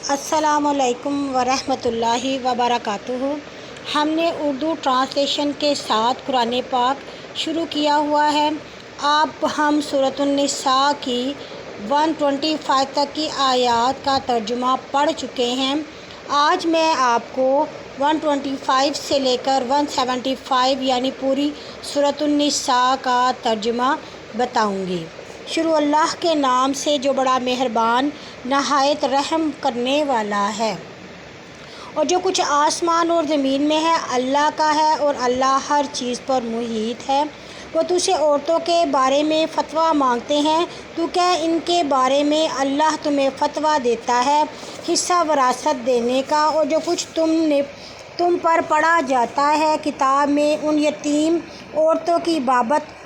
السلام علیکم ورحمۃ اللہ وبرکاتہ۔ ہم نے اردو ٹرانسلیشن کے ساتھ قرآن پاک شروع کیا ہوا ہے۔ اب ہم سورۃ النساء کی 125 تک کی آیات کا ترجمہ پڑھ چکے ہیں۔ آج میں آپ کو 125 سے لے کر 175 یعنی پوری سورۃ النساء کا ترجمہ بتاؤں گی۔ شروع اللہ کے نام سے جو بڑا مہربان نہایت رحم کرنے والا ہے۔ اور جو کچھ آسمان اور زمین میں ہے اللہ کا ہے، اور اللہ ہر چیز پر محیط ہے۔ وہ تجھ سے عورتوں کے بارے میں فتویٰ مانگتے ہیں، تو کہہ ان کے بارے میں اللہ تمہیں فتویٰ دیتا ہے حصہ وراثت دینے کا، اور جو کچھ تم پر پڑھا جاتا ہے کتاب میں ان یتیم عورتوں کی بابت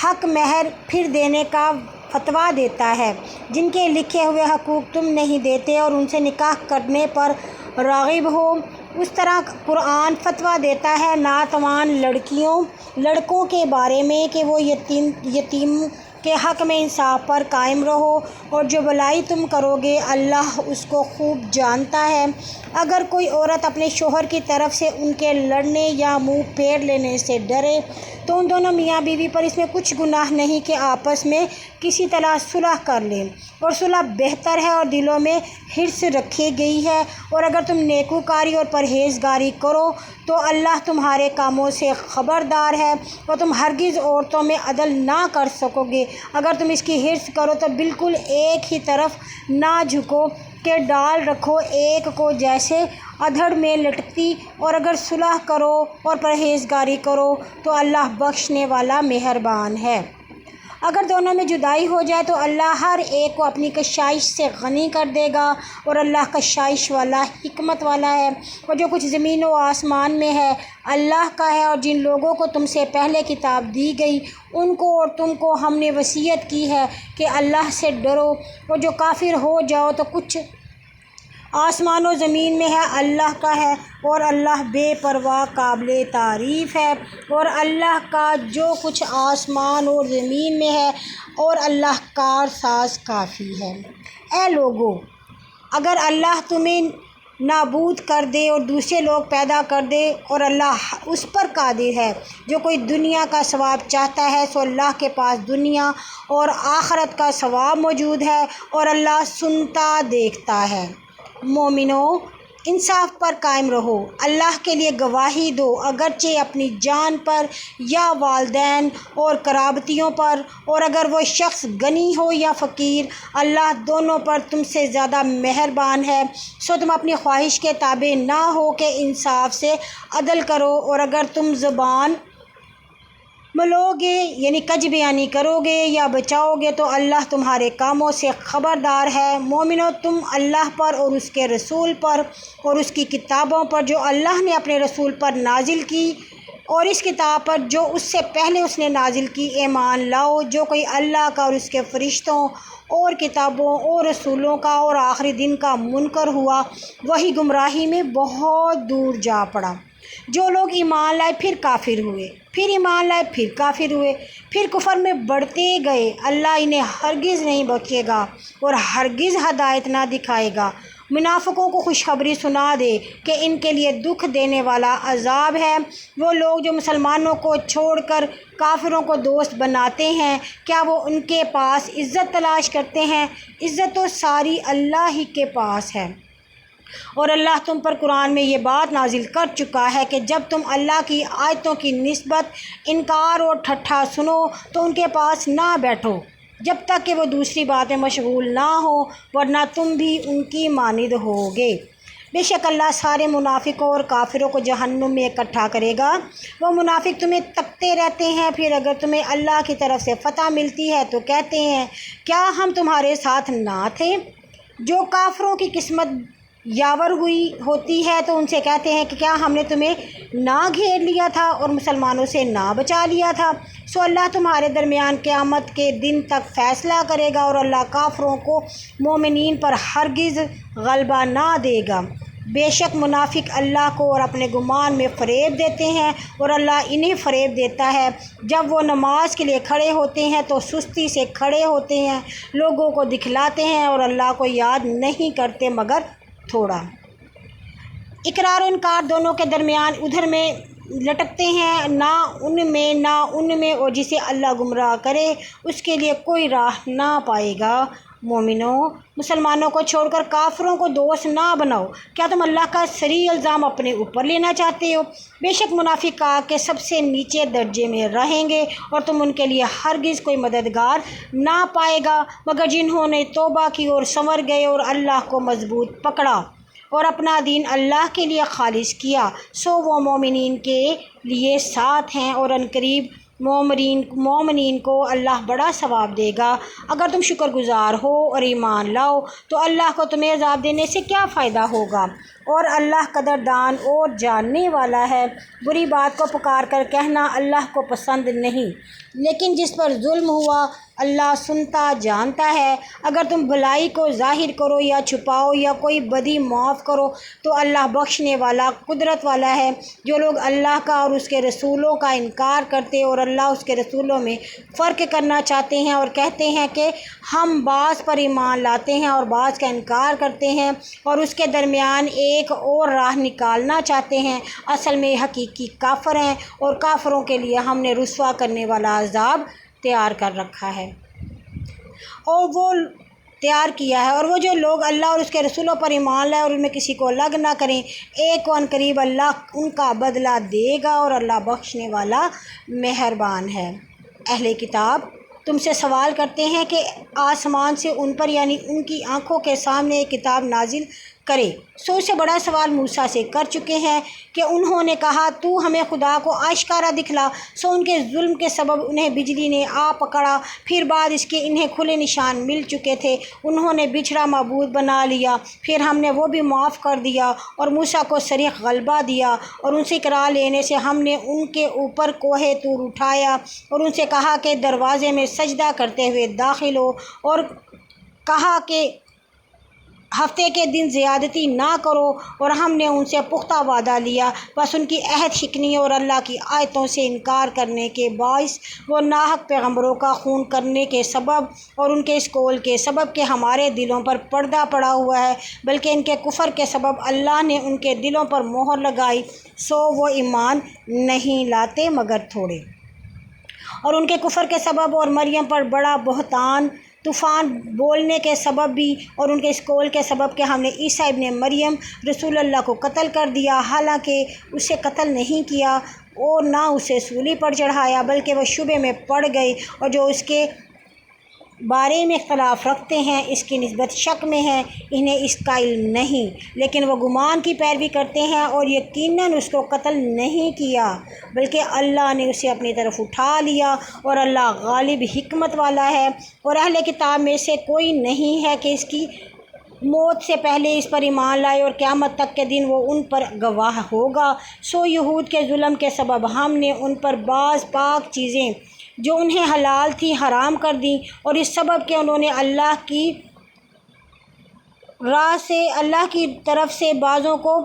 حق مہر پھر دینے کا فتویٰ دیتا ہے جن کے لکھے ہوئے حقوق تم نہیں دیتے اور ان سے نکاح کرنے پر راغب ہو۔ اس طرح قرآن فتویٰ دیتا ہے ناتوان لڑکوں کے بارے میں کہ وہ یتیم کے حق میں انصاف پر قائم رہو، اور جو بھلائی تم کرو گے اللہ اس کو خوب جانتا ہے۔ اگر کوئی عورت اپنے شوہر کی طرف سے ان کے لڑنے یا منہ پھیر لینے سے ڈرے تو ان دونوں میاں بیوی پر اس میں کچھ گناہ نہیں کہ آپس میں کسی طرح صلح کر لیں، اور صلح بہتر ہے اور دلوں میں حرص رکھی گئی ہے۔ اور اگر تم نیکوکاری اور پرہیزگاری کرو تو اللہ تمہارے کاموں سے خبردار ہے، اور تم ہرگز عورتوں میں عدل نہ کر سکو گے۔ اگر تم اس کی حرص کرو تو بالکل ایک ہی طرف نہ جھکو کہ ڈال رکھو ایک کو جیسے ادھڑ میں لٹکتی، اور اگر صلح کرو اور پرہیزگاری کرو تو اللہ بخشنے والا مہربان ہے۔ اگر دونوں میں جدائی ہو جائے تو اللہ ہر ایک کو اپنی کشائش سے غنی کر دے گا، اور اللہ کشائش والا حکمت والا ہے۔ اور جو کچھ زمین و آسمان میں ہے اللہ کا ہے، اور جن لوگوں کو تم سے پہلے کتاب دی گئی ان کو اور تم کو ہم نے وصیت کی ہے کہ اللہ سے ڈرو، اور جو کافر ہو جاؤ تو کچھ آسمان و زمین میں ہے اللہ کا ہے، اور اللہ بے پرواہ قابل تعریف ہے۔ اور اللہ کا جو کچھ آسمان اور زمین میں ہے، اور اللہ کار ساز کافی ہے۔ اے لوگو، اگر اللہ تمہیں نابود کر دے اور دوسرے لوگ پیدا کر دے اور اللہ اس پر قادر ہے، جو کوئی دنیا کا ثواب چاہتا ہے سو اللہ کے پاس دنیا اور آخرت کا ثواب موجود ہے، اور اللہ سنتا دیکھتا ہے۔ مومنو، انصاف پر قائم رہو، اللہ کے لیے گواہی دو اگرچہ اپنی جان پر یا والدین اور قرابتیوں پر، اور اگر وہ شخص غنی ہو یا فقیر اللہ دونوں پر تم سے زیادہ مہربان ہے۔ سو تم اپنی خواہش کے تابع نہ ہو کہ انصاف سے عدل کرو، اور اگر تم زبان ملو گے یعنی کج بیانی کرو گے یا بچاؤ گے تو اللہ تمہارے کاموں سے خبردار ہے۔ مومنو، تم اللہ پر اور اس کے رسول پر اور اس کی کتابوں پر جو اللہ نے اپنے رسول پر نازل کی اور اس کتاب پر جو اس سے پہلے اس نے نازل کی ایمان لاؤ۔ جو کوئی اللہ کا اور اس کے فرشتوں اور کتابوں اور رسولوں کا اور آخری دن کا منکر ہوا وہی گمراہی میں بہت دور جا پڑا۔ جو لوگ ایمان لائے پھر کافر ہوئے، پھر ایمان لائے پھر کافر ہوئے، پھر کفر میں بڑھتے گئے، اللہ انہیں ہرگز نہیں بخشے گا اور ہرگز ہدایت نہ دکھائے گا۔ منافقوں کو خوشخبری سنا دے کہ ان کے لیے دکھ دینے والا عذاب ہے۔ وہ لوگ جو مسلمانوں کو چھوڑ کر کافروں کو دوست بناتے ہیں، کیا وہ ان کے پاس عزت تلاش کرتے ہیں؟ عزت تو ساری اللہ ہی کے پاس ہے۔ اور اللہ تم پر قرآن میں یہ بات نازل کر چکا ہے کہ جب تم اللہ کی آیتوں کی نسبت انکار اور ٹھٹھا سنو تو ان کے پاس نہ بیٹھو جب تک کہ وہ دوسری باتیں مشغول نہ ہو، ورنہ تم بھی ان کی مانند ہوگے۔ بے شک اللہ سارے منافقوں اور کافروں کو جہنم میں اکٹھا کرے گا۔ وہ منافق تمہیں تکتے رہتے ہیں، پھر اگر تمہیں اللہ کی طرف سے فتح ملتی ہے تو کہتے ہیں کیا ہم تمہارے ساتھ نہ تھے؟ جو کافروں کی قسمت یاور ہوتی ہے تو ان سے کہتے ہیں کہ کیا ہم نے تمہیں نہ گھیر لیا تھا اور مسلمانوں سے نہ بچا لیا تھا؟ سو اللہ تمہارے درمیان قیامت کے دن تک فیصلہ کرے گا، اور اللہ کافروں کو مومنین پر ہرگز غلبہ نہ دے گا۔ بے شک منافق اللہ کو اور اپنے گمان میں فریب دیتے ہیں، اور اللہ انہیں فریب دیتا ہے جب وہ نماز کے لیے کھڑے ہوتے ہیں تو سستی سے کھڑے ہوتے ہیں، لوگوں کو دکھلاتے ہیں اور اللہ کو یاد نہیں کرتے مگر تھوڑا۔ اقرار و انکار دونوں کے درمیان ادھر میں لٹکتے ہیں، نہ ان میں، اور جسے اللہ گمراہ کرے اس کے لیے کوئی راہ نہ پائے گا۔ مومنوں، مسلمانوں کو چھوڑ کر کافروں کو دوست نہ بناؤ۔ کیا تم اللہ کا صریح الزام اپنے اوپر لینا چاہتے ہو؟ بے شک منافق آگ کے سب سے نیچے درجے میں رہیں گے اور تم ان کے لیے ہرگز کوئی مددگار نہ پائے گا مگر جنہوں نے توبہ کی اور سنور گئے اور اللہ کو مضبوط پکڑا اور اپنا دین اللہ کے لیے خالص کیا، سو وہ مومنین کے لیے ساتھ ہیں اور عنقریب مومنین کو اللہ بڑا ثواب دے گا۔ اگر تم شکر گزار ہو اور ایمان لاؤ تو اللہ کو تمہیں عذاب دینے سے کیا فائدہ ہوگا، اور اللہ قدردان اور جاننے والا ہے۔ بری بات کو پکار کر کہنا اللہ کو پسند نہیں، لیکن جس پر ظلم ہوا اللہ سنتا جانتا ہے۔ اگر تم بھلائی کو ظاہر کرو یا چھپاؤ یا کوئی بدی معاف کرو تو اللہ بخشنے والا قدرت والا ہے۔ جو لوگ اللہ کا اور اس کے رسولوں کا انکار کرتے اور اللہ اس کے رسولوں میں فرق کرنا چاہتے ہیں اور کہتے ہیں کہ ہم بعض پر ایمان لاتے ہیں اور بعض کا انکار کرتے ہیں اور اس کے درمیان ایک اور راہ نکالنا چاہتے ہیں، اصل میں حقیقی کافر ہیں اور کافروں کے لیے ہم نے رسوا کرنے والا عذاب تیار کر رکھا ہے اور وہ جو لوگ اللہ اور اس کے رسولوں پر ایمان لائے اور ان میں کسی کو الگ نہ کریں، ایک کو عنقریب اللہ ان کا بدلہ دے گا اور اللہ بخشنے والا مہربان ہے۔ اہل کتاب تم سے سوال کرتے ہیں کہ آسمان سے ان پر یعنی ان کی آنکھوں کے سامنے ایک کتاب نازل کرے، سو اس سے بڑا سوال موسیٰ سے کر چکے ہیں کہ انہوں نے کہا تو ہمیں خدا کو آشکارا دکھلا، سو ان کے ظلم کے سبب انہیں بجلی نے آ پکڑا، پھر بعد اس کے انہیں کھلے نشان مل چکے تھے، انہوں نے بچھڑا معبود بنا لیا، پھر ہم نے وہ بھی معاف کر دیا اور موسیٰ کو صریح غلبہ دیا اور ان سے اقرار لینے سے ہم نے ان کے اوپر کوہ طور اٹھایا اور ان سے کہا کہ دروازے میں سجدہ کرتے ہوئے داخل ہو اور کہا کہ ہفتے کے دن زیادتی نہ کرو، اور ہم نے ان سے پختہ وعدہ لیا، بس ان کی عہد شکنی اور اللہ کی آیتوں سے انکار کرنے کے باعث وہ ناحق پیغمبروں کا خون کرنے کے سبب اور ان کے اس قول کے سبب کہ ہمارے دلوں پر پردہ پڑا ہوا ہے، بلکہ ان کے کفر کے سبب اللہ نے ان کے دلوں پر مہر لگائی، سو وہ ایمان نہیں لاتے مگر تھوڑے۔ اور ان کے کفر کے سبب اور مریم پر بڑا بہتان طوفان بولنے کے سبب بھی اور ان کے اس قول کے سبب کہ ہم نے عیسیٰ ابن مریم رسول اللہ کو قتل کر دیا، حالانکہ اسے قتل نہیں کیا اور نہ اسے سولی پر چڑھایا، بلکہ وہ شبے میں پڑ گئے، اور جو اس کے بارے میں اختلاف رکھتے ہیں اس کی نسبت شک میں ہیں، انہیں اس کا علم نہیں، لیکن وہ گمان کی پیروی کرتے ہیں اور یقیناً اس کو قتل نہیں کیا بلکہ اللہ نے اسے اپنی طرف اٹھا لیا، اور اللہ غالب حکمت والا ہے۔ اور اہل کتاب میں سے کوئی نہیں ہے کہ اس کی موت سے پہلے اس پر ایمان لائے اور قیامت تک کے دن وہ ان پر گواہ ہوگا، سو یہود کے ظلم کے سبب ہم نے ان پر بعض پاک چیزیں جو انہیں حلال تھی حرام کر دیں، اور اس سبب کہ انہوں نے اللہ کی طرف سے بعضوں کو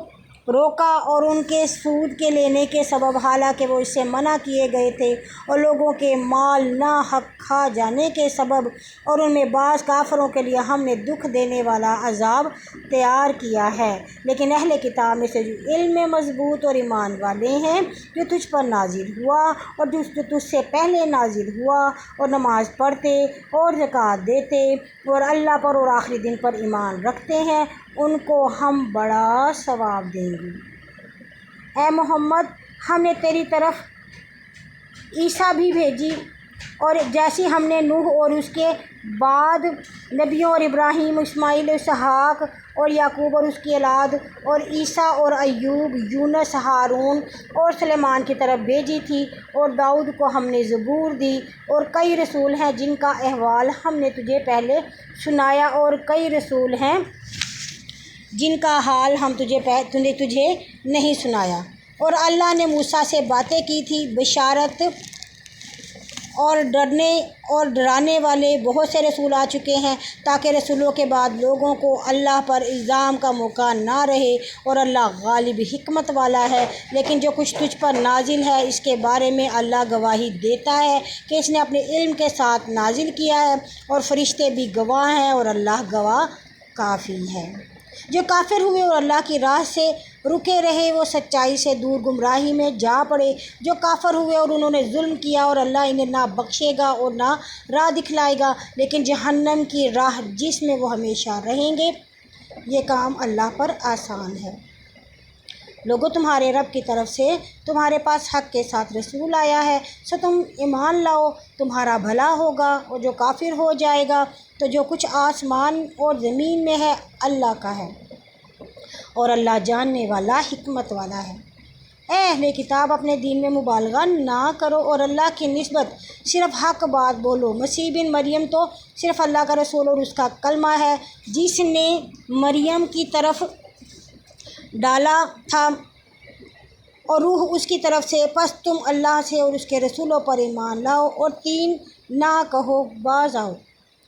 روکا اور ان کے سود کے لینے کے سبب حالانکہ وہ اس سے منع کیے گئے تھے، اور لوگوں کے مال ناحق کھا جانے کے سبب اور ان میں بعض کافروں کے لیے ہم نے دکھ دینے والا عذاب تیار کیا ہے۔ لیکن اہل کتاب میں سے جو علم میں مضبوط اور ایمان والے ہیں، جو تجھ پر نازل ہوا اور جو تجھ سے پہلے نازل ہوا اور نماز پڑھتے اور زکوٰۃ دیتے اور اللہ پر اور آخری دن پر ایمان رکھتے ہیں، ان کو ہم بڑا ثواب دیں گے۔ اے محمد، ہم نے تیری طرف عیسیٰ بھی بھیجی، اور جیسی ہم نے نوح اور اس کے بعد نبیوں اور ابراہیم، اسماعیل، اسحاق اور یعقوب اور اس کی اولاد اور عیسیٰ اور ایوب، یونس، ہارون اور سلیمان کی طرف بھیجی تھی، اور داؤد کو ہم نے زبور دی، اور کئی رسول ہیں جن کا احوال ہم نے تجھے پہلے سنایا، اور کئی رسول ہیں جن کا حال ہم تجھے نہیں سنایا۔ اور اللہ نے موسیٰ سے باتیں کی تھی، بشارت اور ڈرانے والے بہت سے رسول آ چکے ہیں، تاکہ رسولوں کے بعد لوگوں کو اللہ پر الزام کا موقع نہ رہے، اور اللہ غالب حکمت والا ہے۔ لیکن جو کچھ تجھ پر نازل ہے اس کے بارے میں اللہ گواہی دیتا ہے کہ اس نے اپنے علم کے ساتھ نازل کیا ہے، اور فرشتے بھی گواہ ہیں، اور اللہ گواہ کافی ہے۔ جو کافر ہوئے اور اللہ کی راہ سے رکے رہے وہ سچائی سے دور گمراہی میں جا پڑے۔ جو کافر ہوئے اور انہوں نے ظلم کیا اور اللہ انہیں نہ بخشے گا اور نہ راہ دکھلائے گا، لیکن جہنم کی راہ جس میں وہ ہمیشہ رہیں گے۔ یہ کام اللہ پر آسان ہے۔ لوگو، تمہارے رب کی طرف سے تمہارے پاس حق کے ساتھ رسول آیا ہے، سو تم ایمان لاؤ، تمہارا بھلا ہوگا۔ اور جو کافر ہو جائے گا تو جو کچھ آسمان اور زمین میں ہے اللہ کا ہے، اور اللہ جاننے والا حکمت والا ہے۔ اے اہل کتاب، اپنے دین میں مبالغہ نہ کرو اور اللہ کی نسبت صرف حق بات بولو۔ مسیح بن مریم تو صرف اللہ کا رسول اور اس کا کلمہ ہے جس نے مریم کی طرف ڈالا تھا اور روح اس کی طرف سے، پس تم اللہ سے اور اس کے رسولوں پر ایمان لاؤ اور تین نہ کہو، باز آؤ،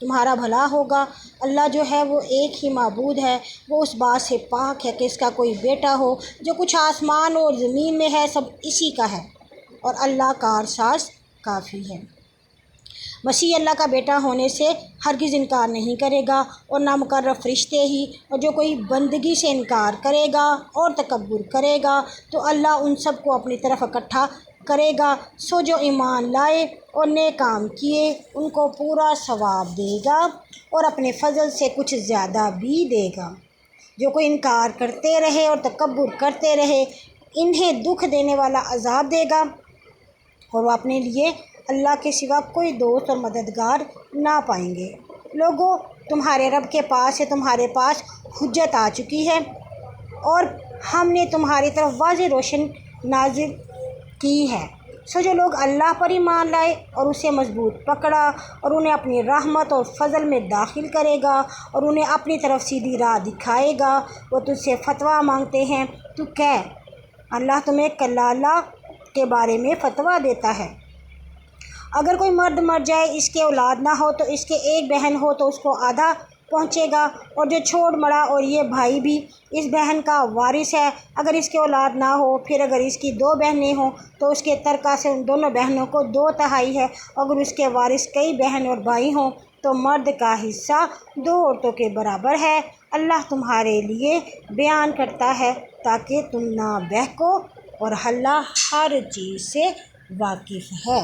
تمہارا بھلا ہوگا۔ اللہ جو ہے وہ ایک ہی معبود ہے، وہ اس بات سے پاک ہے کہ اس کا کوئی بیٹا ہو۔ جو کچھ آسمان اور زمین میں ہے سب اسی کا ہے، اور اللہ کارساز کافی ہے۔ مسیح اللہ کا بیٹا ہونے سے ہرگز انکار نہیں کرے گا، اور نہ مقرب فرشتے ہی۔ اور جو کوئی بندگی سے انکار کرے گا اور تکبر کرے گا تو اللہ ان سب کو اپنی طرف اکٹھا کرے گا۔ سو جو ایمان لائے اور نیک کام کیے ان کو پورا ثواب دے گا اور اپنے فضل سے کچھ زیادہ بھی دے گا۔ جو کوئی انکار کرتے رہے اور تکبر کرتے رہے انہیں دکھ دینے والا عذاب دے گا، اور وہ اپنے لیے اللہ کے سوا کوئی دوست اور مددگار نہ پائیں گے۔ لوگو، تمہارے رب کے پاس سے تمہارے پاس حجت آ چکی ہے، اور ہم نے تمہاری طرف واضح روشن نازل کی ہے۔ سو جو لوگ اللہ پر ایمان لائے اور اسے مضبوط پکڑا اور انہیں اپنی رحمت اور فضل میں داخل کرے گا اور انہیں اپنی طرف سیدھی راہ دکھائے گا، وہ تجھ سے فتویٰ مانگتے ہیں، تو کہہ، اللہ تمہیں کلالہ کے بارے میں فتویٰ دیتا ہے۔ اگر کوئی مرد مر جائے، اس کے اولاد نہ ہو تو اس کے ایک بہن ہو تو اس کو آدھا پہنچے گا، اور جو چھوڑ مڑا اور یہ بھائی بھی اس بہن کا وارث ہے اگر اس کے اولاد نہ ہو۔ پھر اگر اس کی دو بہنیں ہوں تو اس کے ترکہ سے ان دونوں بہنوں کو 2/3 ہے۔ اگر اس کے وارث کئی بہن اور بھائی ہوں تو مرد کا حصہ 2 عورتوں کے برابر ہے۔ اللہ تمہارے لیے بیان کرتا ہے تاکہ تم نہ بہکو، اور اللہ ہر چیز سے واقف ہے۔